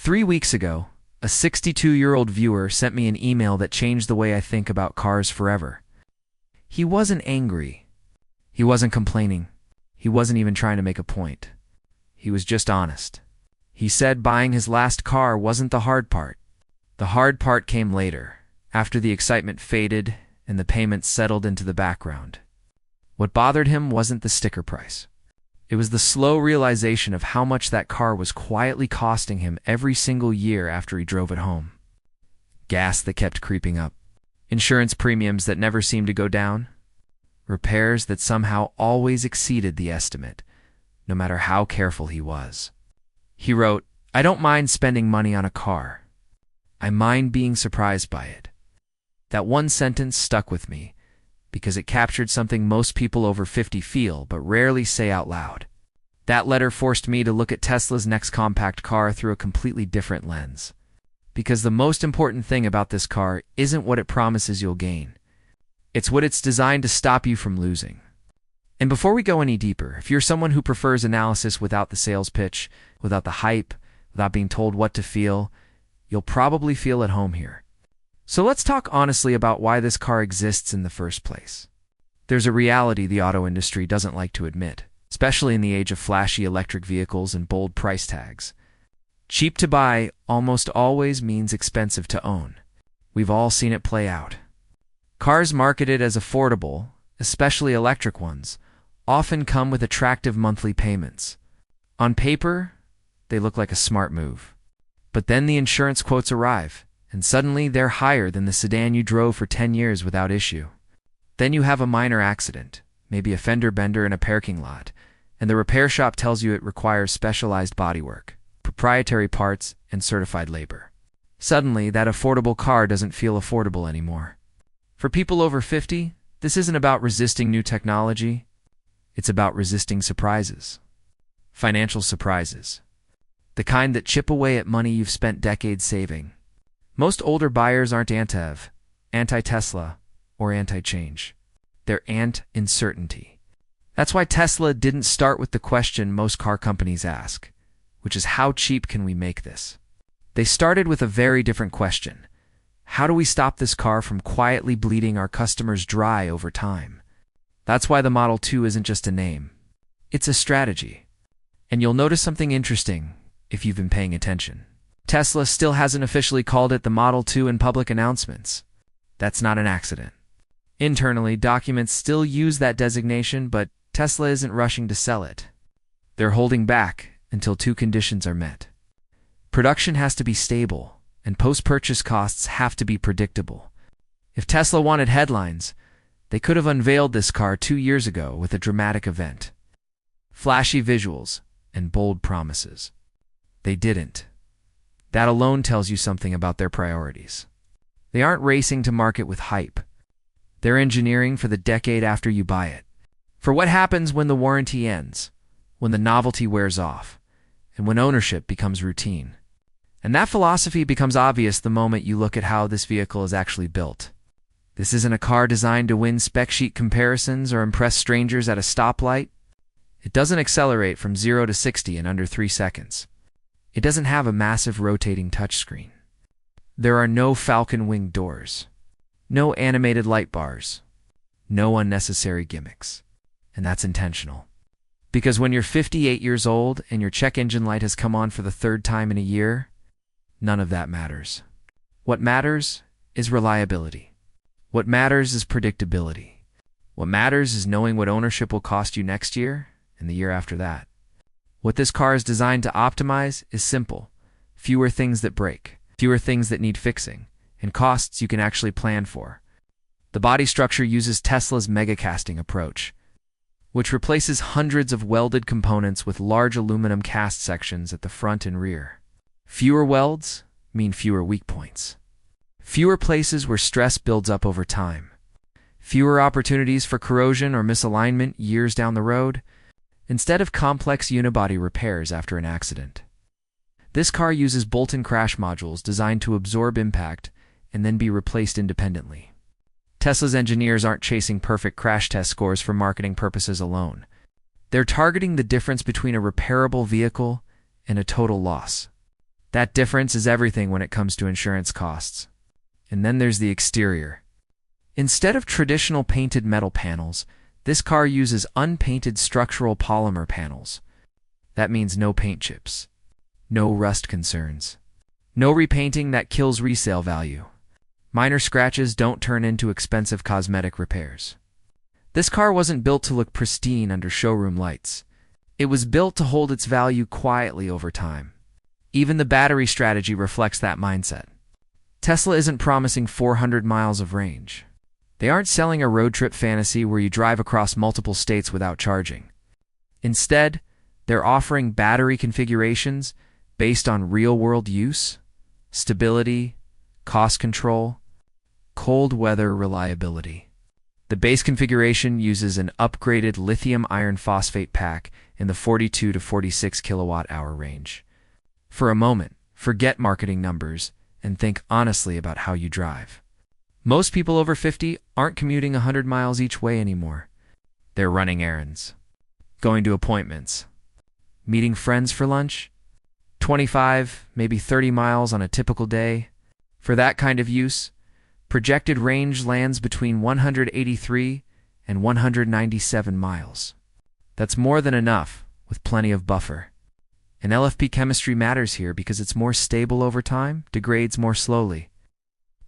3 weeks ago, a 62-year-old viewer sent me an email that changed the way I think about cars forever. He wasn't angry. He wasn't complaining. He wasn't even trying to make a point. He was just honest. He said buying his last car wasn't the hard part. The hard part came later, after the excitement faded and the payments settled into the background. What bothered him wasn't the sticker price. It was the slow realization of how much that car was quietly costing him every single year after he drove it home. Gas that kept creeping up. Insurance premiums that never seemed to go down. Repairs that somehow always exceeded the estimate, no matter how careful he was. He wrote, "I don't mind spending money on a car. I mind being surprised by it." That one sentence stuck with me, because it captured something most people over 50 feel but rarely say out loud. That letter forced me to look at Tesla's next compact car through a completely different lens. Because the most important thing about this car isn't what it promises you'll gain. It's what it's designed to stop you from losing. And before we go any deeper, if you're someone who prefers analysis without the sales pitch, without the hype, without being told what to feel, you'll probably feel at home here. So let's talk honestly about why this car exists in the first place. There's a reality the auto industry doesn't like to admit, especially in the age of flashy electric vehicles and bold price tags. Cheap to buy almost always means expensive to own. We've all seen it play out. Cars marketed as affordable, especially electric ones, often come with attractive monthly payments. On paper, they look like a smart move. But then the insurance quotes arrive, and suddenly they're higher than the sedan you drove for 10 years without issue. Then you have a minor accident, maybe a fender bender in a parking lot, and the repair shop tells you it requires specialized bodywork, proprietary parts, and certified labor. Suddenly, that affordable car doesn't feel affordable anymore. For people over 50, this isn't about resisting new technology. It's about resisting surprises. Financial surprises. The kind that chip away at money you've spent decades saving. Most older buyers aren't anti-Tesla, or anti-change. They're anti-uncertainty. That's why Tesla didn't start with the question most car companies ask, which is how cheap can we make this? They started with a very different question. How do we stop this car from quietly bleeding our customers dry over time? That's why the Model 2 isn't just a name. It's a strategy. And you'll notice something interesting if you've been paying attention. Tesla still hasn't officially called it the Model 2 in public announcements. That's not an accident. Internally, documents still use that designation, but Tesla isn't rushing to sell it. They're holding back until two conditions are met. Production has to be stable, and post-purchase costs have to be predictable. If Tesla wanted headlines, they could have unveiled this car 2 years ago with a dramatic event. Flashy visuals and bold promises. They didn't. That alone tells you something about their priorities. They aren't racing to market with hype. They're engineering for the decade after you buy it. For what happens when the warranty ends, when the novelty wears off, and when ownership becomes routine. And that philosophy becomes obvious the moment you look at how this vehicle is actually built. This isn't a car designed to win spec sheet comparisons or impress strangers at a stoplight. It doesn't accelerate from 0 to 60 in under 3 seconds. It doesn't have a massive rotating touchscreen. There are no falcon wing doors, no animated light bars, no unnecessary gimmicks. And that's intentional. Because when you're 58 years old and your check engine light has come on for the 3rd time in a year, none of that matters. What matters is reliability. What matters is predictability. What matters is knowing what ownership will cost you next year and the year after that. What this car is designed to optimize is simple. Fewer things that break, fewer things that need fixing, and costs you can actually plan for. The body structure uses Tesla's megacasting approach, which replaces hundreds of welded components with large aluminum cast sections at the front and rear. Fewer welds mean fewer weak points. Fewer places where stress builds up over time. Fewer opportunities for corrosion or misalignment years down the road, instead of complex unibody repairs after an accident. This car uses bolt-in crash modules designed to absorb impact and then be replaced independently. Tesla's engineers aren't chasing perfect crash test scores for marketing purposes alone. They're targeting the difference between a repairable vehicle and a total loss. That difference is everything when it comes to insurance costs. And then there's the exterior. Instead of traditional painted metal panels, this car uses unpainted structural polymer panels. That means no paint chips, no rust concerns, no repainting that kills resale value. Minor scratches don't turn into expensive cosmetic repairs. This car wasn't built to look pristine under showroom lights. It was built to hold its value quietly over time. Even the battery strategy reflects that mindset. Tesla isn't promising 400 miles of range. They aren't selling a road trip fantasy where you drive across multiple states without charging. Instead, they're offering battery configurations based on real-world use, stability, cost control, cold weather reliability. The base configuration uses an upgraded lithium iron phosphate pack in the 42 to 46 kilowatt-hour range. For a moment, forget marketing numbers and think honestly about how you drive. Most people over 50 aren't commuting 100 miles each way anymore. They're running errands, going to appointments, meeting friends for lunch, 25, maybe 30 miles on a typical day. For that kind of use, projected range lands between 183 and 197 miles. That's more than enough, with plenty of buffer. And LFP chemistry matters here because it's more stable over time, degrades more slowly,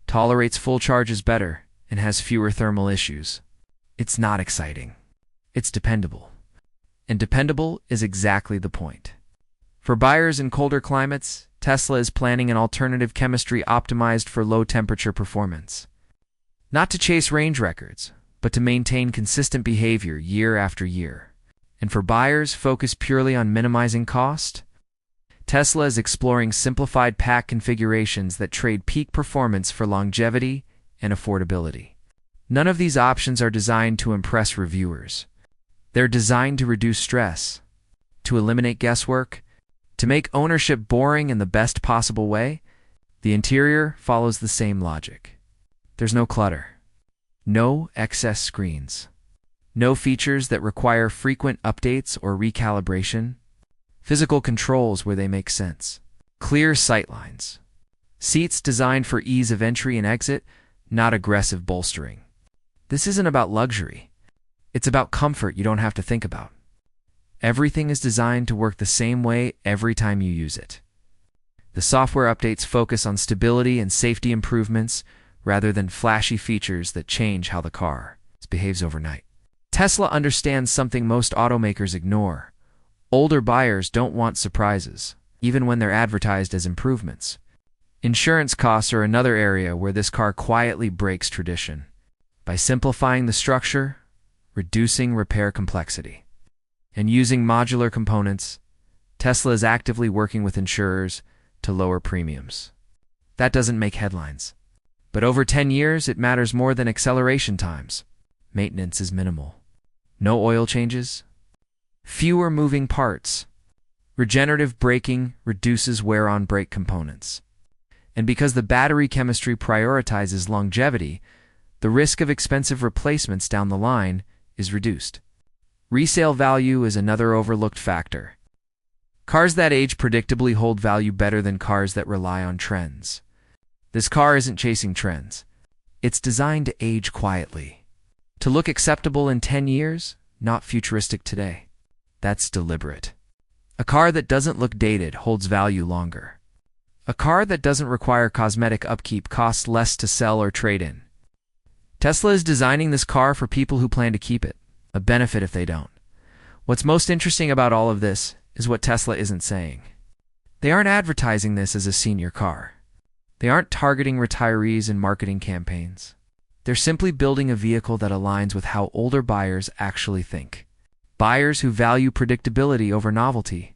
tolerates full charges better, and has fewer thermal issues. It's not exciting. It's dependable. And dependable is exactly the point. For buyers in colder climates, Tesla is planning an alternative chemistry optimized for low-temperature performance. Not to chase range records, but to maintain consistent behavior year after year. And for buyers focused purely on minimizing cost, Tesla is exploring simplified pack configurations that trade peak performance for longevity and affordability. None of these options are designed to impress reviewers. They're designed to reduce stress, to eliminate guesswork, to make ownership boring in the best possible way. The interior follows the same logic. There's no clutter, no excess screens, no features that require frequent updates or recalibration, physical controls where they make sense, clear sightlines, seats designed for ease of entry and exit, not aggressive bolstering. This isn't about luxury. It's about comfort you don't have to think about. Everything is designed to work the same way every time you use it. The software updates focus on stability and safety improvements rather than flashy features that change how the car behaves overnight. Tesla understands something most automakers ignore. Older buyers don't want surprises, even when they're advertised as improvements. Insurance costs are another area where this car quietly breaks tradition. By simplifying the structure, reducing repair complexity, and using modular components, Tesla is actively working with insurers to lower premiums. That doesn't make headlines. But over 10 years, it matters more than acceleration times. Maintenance is minimal. No oil changes. Fewer moving parts. Regenerative braking reduces wear on brake components. And because the battery chemistry prioritizes longevity, the risk of expensive replacements down the line is reduced. Resale value is another overlooked factor. Cars that age predictably hold value better than cars that rely on trends. This car isn't chasing trends. It's designed to age quietly. To look acceptable in 10 years, not futuristic today. That's deliberate. A car that doesn't look dated holds value longer. A car that doesn't require cosmetic upkeep costs less to sell or trade in. Tesla is designing this car for people who plan to keep it, a benefit if they don't. What's most interesting about all of this is what Tesla isn't saying. They aren't advertising this as a senior car. They aren't targeting retirees in marketing campaigns. They're simply building a vehicle that aligns with how older buyers actually think. Buyers who value predictability over novelty.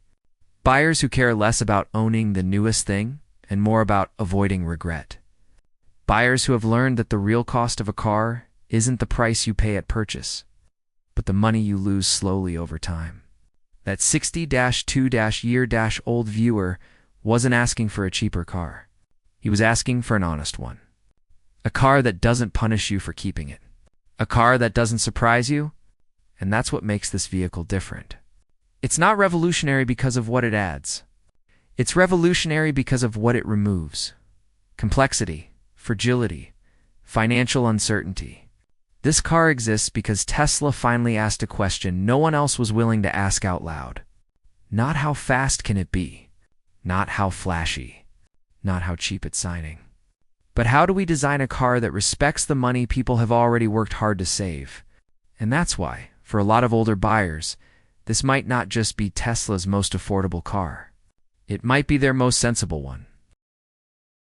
Buyers who care less about owning the newest thing and more about avoiding regret. Buyers who have learned that the real cost of a car isn't the price you pay at purchase, but the money you lose slowly over time. That 60-2-year-old viewer wasn't asking for a cheaper car. He was asking for an honest one. A car that doesn't punish you for keeping it. A car that doesn't surprise you, and that's what makes this vehicle different. It's not revolutionary because of what it adds. It's revolutionary because of what it removes: complexity, fragility, financial uncertainty. This car exists because Tesla finally asked a question no one else was willing to ask out loud. Not how fast can it be, not how flashy, not how cheap it's signing, but how do we design a car that respects the money people have already worked hard to save? And that's why, for a lot of older buyers, this might not just be Tesla's most affordable car. It might be their most sensible one.